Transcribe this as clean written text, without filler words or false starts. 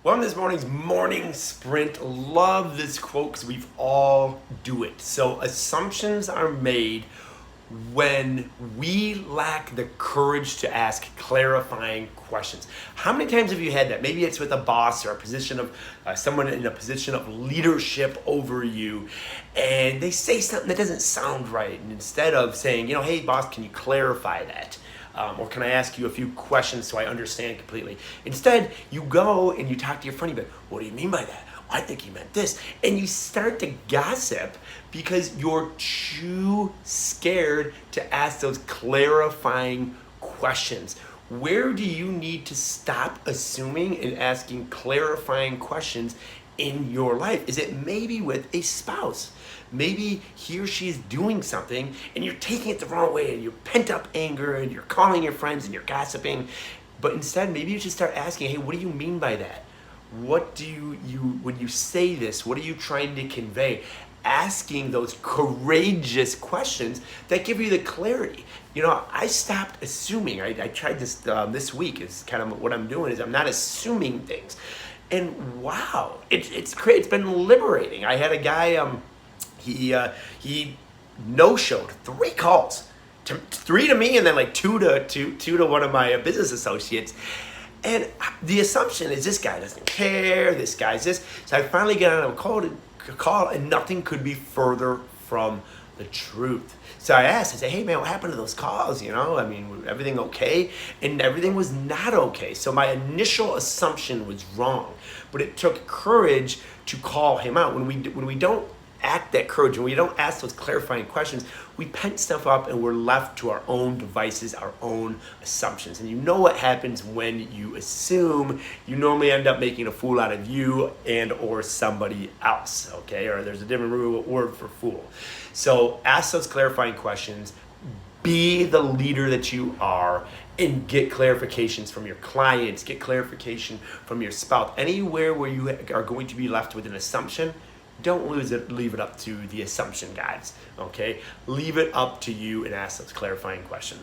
Well, this morning's morning sprint, love this quote because we've all do it. So assumptions are made when we lack the courage to ask clarifying questions. How many times have you had that? Maybe it's with a boss or a position of someone in a position of leadership over you, and they say something that doesn't sound right. And instead of saying, hey boss, can you clarify that? Or can I ask you a few questions so I understand completely? Instead, you go and you talk to your friend, but what do you mean by that? I think he meant this. And you start to gossip because you're too scared to ask those clarifying questions. Where do you need to stop assuming and asking clarifying questions in your life? Is it maybe with a spouse? Maybe he or she is doing something and you're taking it the wrong way and you're pent up anger and you're calling your friends and you're gossiping. But instead, maybe you should start asking, hey, what do you mean by that? What do you when you say this, what are you trying to convey? Asking those courageous questions that give you the clarity. I stopped assuming. I tried this this week. It's kind of what I'm doing is I'm not assuming things. And wow, it's great. It's been liberating. I had a guy, he no-showed 3 calls, 3 to me, and then like two to one of my business associates. And the assumption is this guy doesn't care. This guy's this. So I finally got on a call, and nothing could be further from the truth. So I asked, I said, hey man, what happened to those calls? Everything okay? And everything was not okay. So my initial assumption was wrong, but it took courage to call him out. When we don't act that courage, when we don't ask those clarifying questions, we pent stuff up and we're left to our own devices, our own assumptions. And you know what happens when you assume? You normally end up making a fool out of you and or somebody else, okay? Or there's a different word for fool. So ask those clarifying questions, be the leader that you are, and get clarifications from your clients, get clarification from your spouse. Anywhere where you are going to be left with an assumption, don't leave it up to the assumption guys, okay? Leave it up to you and ask those clarifying questions.